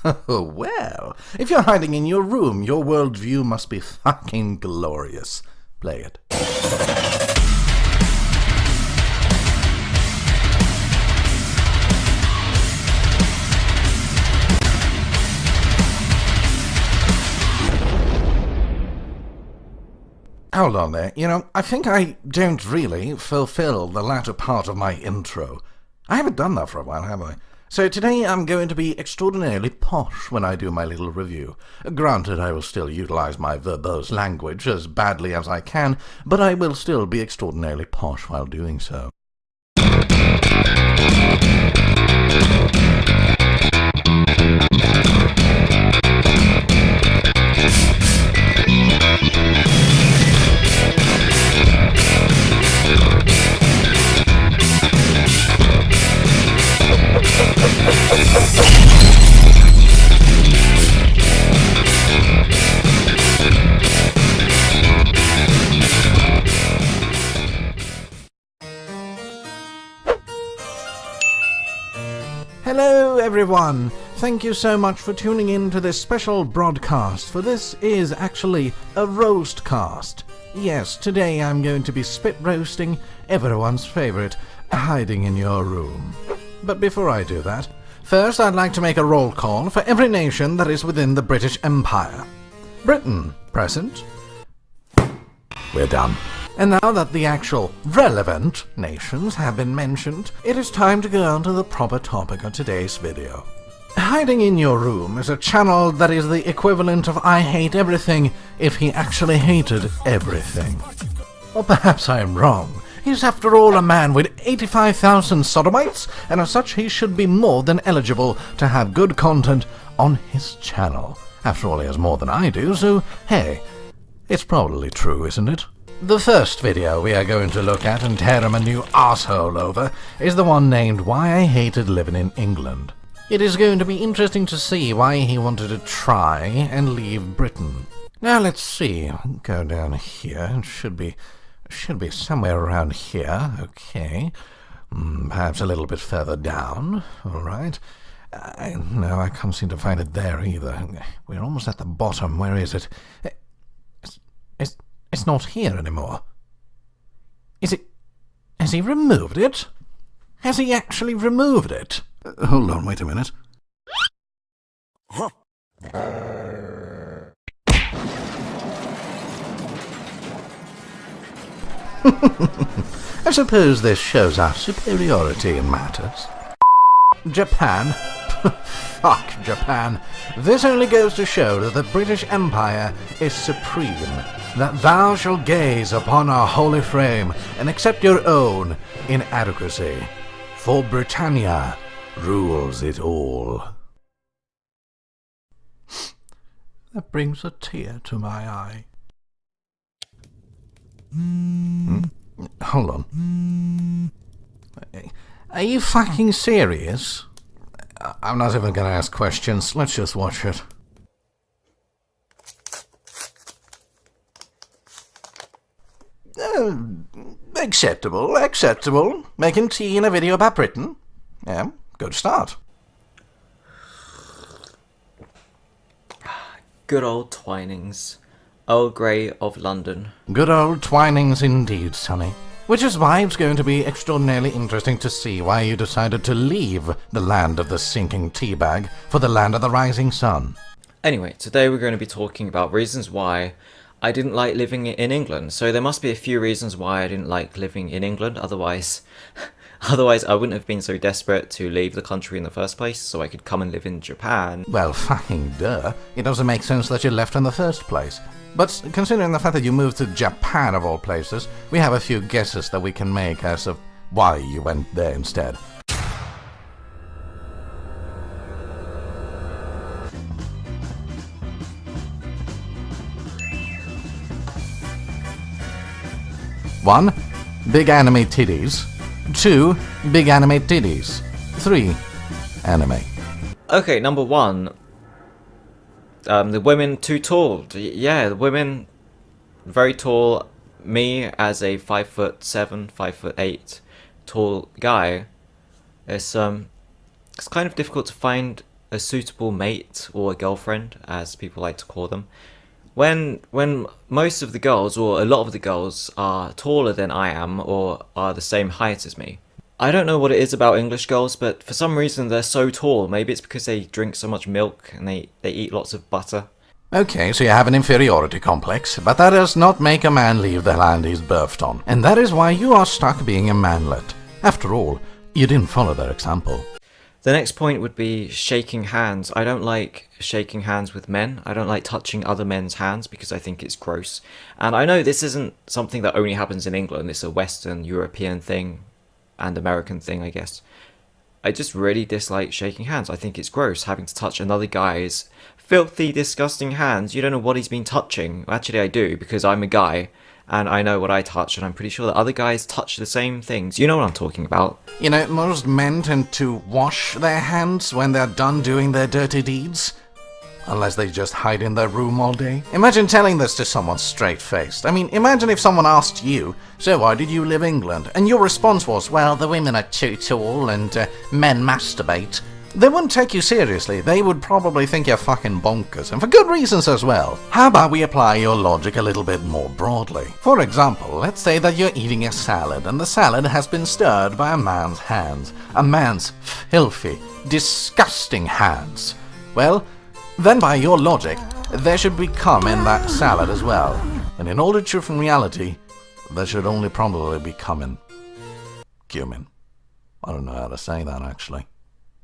Oh, well, if you're hiding in your room, your worldview must be fucking glorious. Play it. Hold on there. I think I don't really fulfill the latter part of my intro. I haven't done that for a while, have I? So today I'm going to be extraordinarily posh when I do my little review. Granted, I will still utilize my verbose language as badly as I can, but I will still be extraordinarily posh while doing so. Hello everyone! Thank you so much for tuning in to this special broadcast, for this is actually a roast cast. Yes, today I'm going to be spit roasting everyone's favourite, Hiding in Your Room. But before I do that, first I'd like to make a roll call for every nation that is within the British Empire. Britain, present. We're done. And now that the actual relevant nations have been mentioned, it is time to go on to the proper topic of today's video. Hiding in Your Room is a channel that is the equivalent of I Hate Everything if he actually hated everything. Or perhaps I am wrong. He's after all a man with 85,000 sodomites, and as such he should be more than eligible to have good content on his channel. After all, he has more than I do, so hey, it's probably true, isn't it? The first video we are going to look at and tear him a new arsehole over is the one named Why I Hated Living in England. It is going to be interesting to see why he wanted to try and leave Britain. Now let's see, go down here, it should be somewhere around here, okay. Perhaps a little bit further down, alright. No, I can't seem to find it there either. We're almost at the bottom, where is it? It's not here anymore. Is it? Has he removed it? Has he actually removed it? Hold on, wait a minute. I suppose this shows our superiority in matters. Japan. Fuck Japan. This only goes to show that the British Empire is supreme, that thou shalt gaze upon our holy frame and accept your own inadequacy, for Britannia rules it all. That brings a tear to my eye. Hold on. Are you fucking serious? I'm not even gonna ask questions, let's just watch it. Acceptable. Making tea in a video about Britain? Yeah, good start. Good old Twinings. Earl Grey of London. Good old Twinings indeed, Sonny. Which is why it's going to be extraordinarily interesting to see why you decided to leave the land of the sinking teabag for the land of the rising sun. Anyway, today we're going to be talking about reasons why I didn't like living in England. So there must be a few reasons why I didn't like living in England, otherwise I wouldn't have been so desperate to leave the country in the first place, so I could come and live in Japan. Well, fucking duh. It doesn't make sense that you left in the first place. But considering the fact that you moved to Japan of all places, we have a few guesses that we can make as of why you went there instead. One, big anime titties. 2, big anime titties. 3, anime. Okay, number 1. The women too tall. Yeah, the women very tall. Me as a 5'7", 5'8" tall guy, it's kind of difficult to find a suitable mate or a girlfriend, as people like to call them, when most of the girls, or a lot of the girls, are taller than I am or are the same height as me. I don't know what it is about English girls, but for some reason they're so tall. Maybe it's because they drink so much milk and they eat lots of butter. Okay, so you have an inferiority complex, but that does not make a man leave the land he's birthed on. And that is why you are stuck being a manlet. After all, you didn't follow their example. The next point would be shaking hands. I don't like shaking hands with men. I don't like touching other men's hands because I think it's gross. And I know this isn't something that only happens in England. It's a Western European thing and American thing, I guess. I just really dislike shaking hands. I think it's gross having to touch another guy's filthy, disgusting hands. You don't know what he's been touching. Actually, I do, because I'm a guy and I know what I touch, and I'm pretty sure that other guys touch the same things. You know what I'm talking about. You know, most men tend to wash their hands when they're done doing their dirty deeds. Unless they just hide in their room all day. Imagine telling this to someone straight-faced. I mean, imagine if someone asked you, so why did you leave England? And your response was, well, the women are too tall and men masturbate. They wouldn't take you seriously. They would probably think you're fucking bonkers, and for good reasons as well. How about we apply your logic a little bit more broadly? For example, let's say that you're eating a salad, and the salad has been stirred by a man's hands. A man's filthy, disgusting hands. Well, then by your logic, there should be cum in that salad as well. And in all the truth and reality, there should only probably be cumin. Cumin. I don't know how to say that, actually.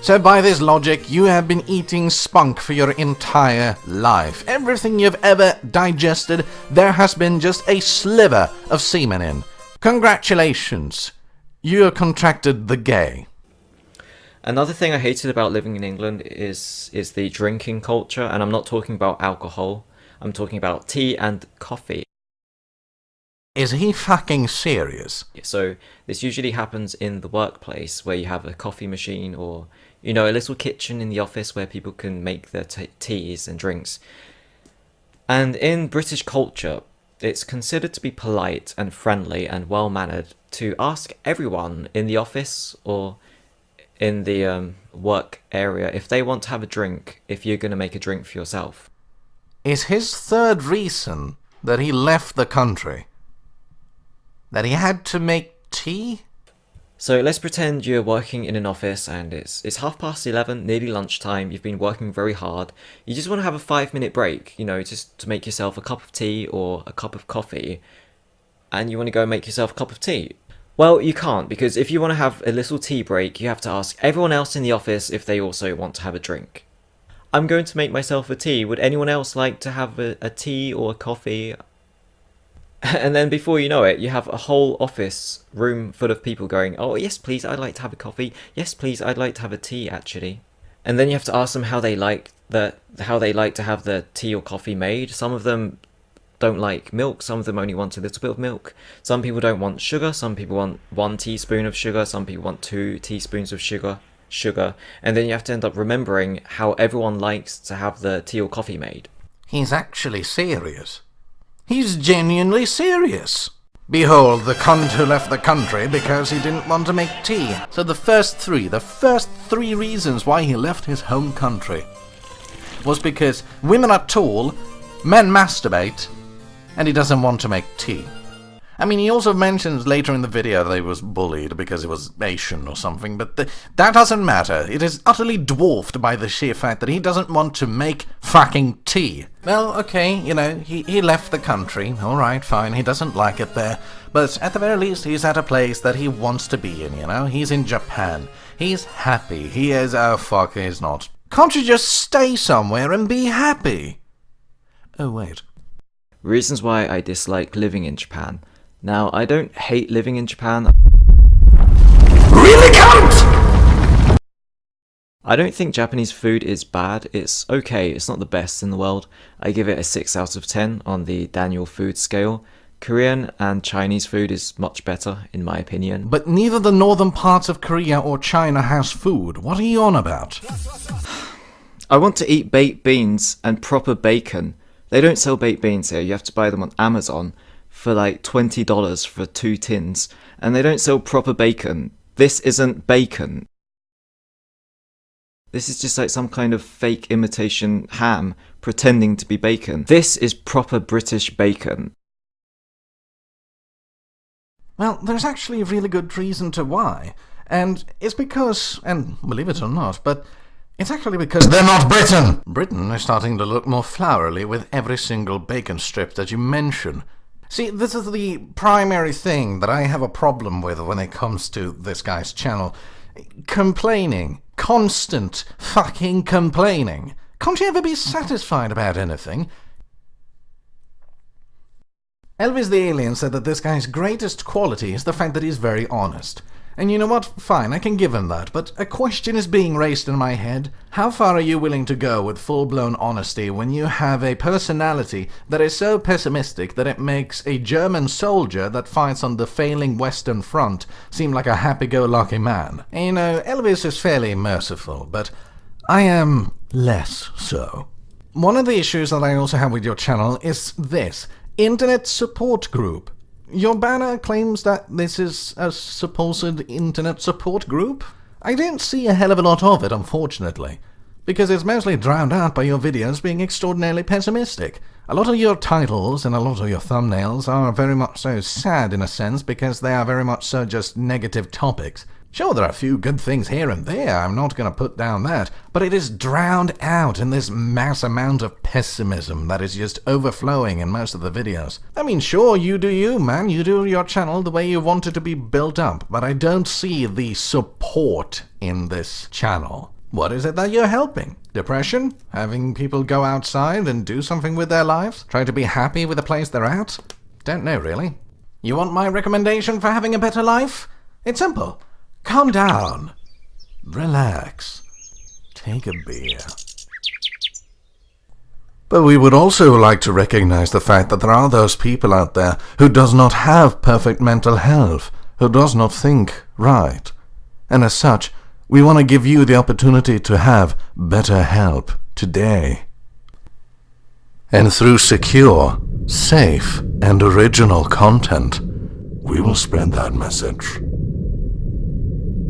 So by this logic, you have been eating spunk for your entire life. Everything you've ever digested, there has been just a sliver of semen in. Congratulations. You have contracted the gay. Another thing I hated about living in England is the drinking culture, and I'm not talking about alcohol. I'm talking about tea and coffee. Is he fucking serious? So this usually happens in the workplace, where you have a coffee machine or, you know, a little kitchen in the office where people can make their teas and drinks. And in British culture, it's considered to be polite and friendly and well-mannered to ask everyone in the office or in the work area if they want to have a drink, if you're going to make a drink for yourself. Is his third reason that he left the country that he had to make tea? So let's pretend you're working in an office and it's 11:30, nearly lunchtime, you've been working very hard, you just want to have a 5-minute break, you know, just to make yourself a cup of tea or a cup of coffee, and you want to go make yourself a cup of tea. Well, you can't, because if you want to have a little tea break, you have to ask everyone else in the office if they also want to have a drink. I'm going to make myself a tea, would anyone else like to have a tea or a coffee? And then before you know it, you have a whole office room full of people going, oh yes please, I'd like to have a coffee, yes please, I'd like to have a tea actually. And then you have to ask them how they like to have the tea or coffee made. Some of them don't like milk, some of them only want a little bit of milk. Some people don't want sugar, some people want 1 teaspoon of sugar, some people want 2 teaspoons of sugar. And then you have to end up remembering how everyone likes to have the tea or coffee made. He's actually serious. He's genuinely serious. Behold the cunt who left the country because he didn't want to make tea. So the first three reasons why he left his home country was because women are tall, men masturbate, and he doesn't want to make tea. I mean, he also mentions later in the video that he was bullied because he was Asian or something, but that doesn't matter. It is utterly dwarfed by the sheer fact that he doesn't want to make fucking tea. Well, okay, you know, he left the country. Alright, fine, he doesn't like it there. But at the very least, he's at a place that he wants to be in, you know? He's in Japan. He's happy. He is... oh, fuck, he's not. Can't you just stay somewhere and be happy? Oh, wait. Reasons why I dislike living in Japan. Now, I don't hate living in Japan. Really can't! I don't think Japanese food is bad. It's okay. It's not the best in the world. I give it a 6 out of 10 on the Daniel food scale. Korean and Chinese food is much better, in my opinion. But neither the northern parts of Korea or China has food. What are you on about? I want to eat baked beans and proper bacon. They don't sell baked beans here. You have to buy them on Amazon for like $20 for 2 tins, and they don't sell proper bacon. This isn't bacon. This is just like some kind of fake imitation ham pretending to be bacon. This is proper British bacon. Well, there's actually a really good reason to why. And it's because, and believe it or not, but it's actually because they're not Britain! Britain is starting to look more flowery with every single bacon strip that you mention. See, this is the primary thing that I have a problem with when it comes to this guy's channel. Complaining. Constant fucking complaining. Can't you ever be satisfied about anything? Elvis the Alien said that this guy's greatest quality is the fact that he's very honest. And you know what? Fine, I can give him that, but a question is being raised in my head. How far are you willing to go with full-blown honesty when you have a personality that is so pessimistic that it makes a German soldier that fights on the failing Western Front seem like a happy-go-lucky man? And you know, Elvis is fairly merciful, but I am less so. One of the issues that I also have with your channel is this: Internet Support Group. Your banner claims that this is a supposed internet support group? I don't see a hell of a lot of it, unfortunately, because it's mostly drowned out by your videos being extraordinarily pessimistic. A lot of your titles and a lot of your thumbnails are very much so sad in a sense because they are very much so just negative topics. Sure, there are a few good things here and there, I'm not going to put down that, but it is drowned out in this mass amount of pessimism that is just overflowing in most of the videos. I mean, sure, you do you, man, you do your channel the way you want it to be built up, but I don't see the support in this channel. What is it that you're helping? Depression? Having people go outside and do something with their lives? Try to be happy with the place they're at? Don't know, really. You want my recommendation for having a better life? It's simple. Calm down. Relax. Take a beer. But we would also like to recognize the fact that there are those people out there who does not have perfect mental health, who does not think right. And as such, we want to give you the opportunity to have better help today. And through secure, safe, and original content, we will spread that message.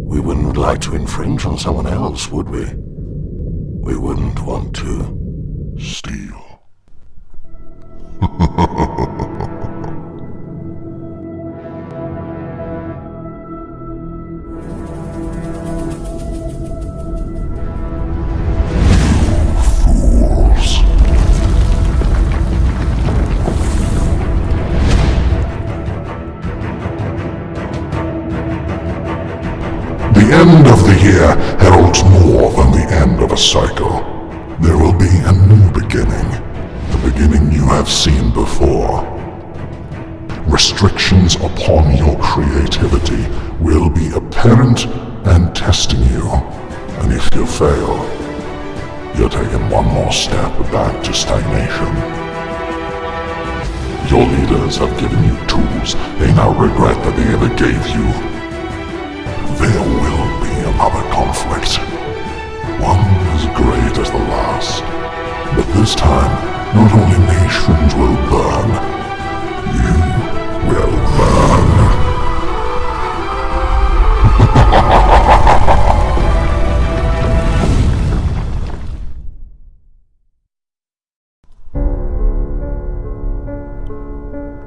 We wouldn't like to infringe on someone else, would we? We wouldn't want to steal. The end of the year heralds more than the end of a cycle. There will be a new beginning, the beginning you have seen before. Restrictions upon your creativity will be apparent and testing you, and if you fail, you're taking one more step back to stagnation. Your leaders have given you tools they now regret that they ever gave you. There will be another conflict, one as great as the last. But this time, not only nations will burn, you will burn.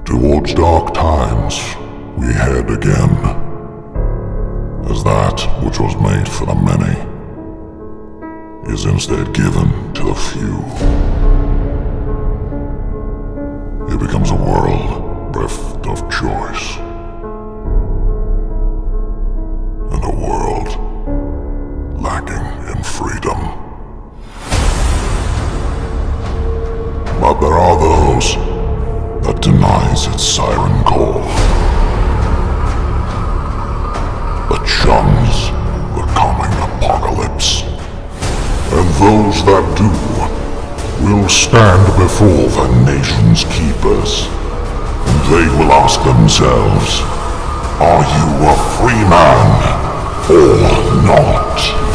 Towards dark times, we head again. As that which was made for the many is instead given to the few. It becomes a world bereft of choice, and a world lacking in freedom. But there are those that denies its siren call, that shuns the coming apocalypse. And those that do will stand before the nation's keepers, and they will ask themselves, are you a free man or not?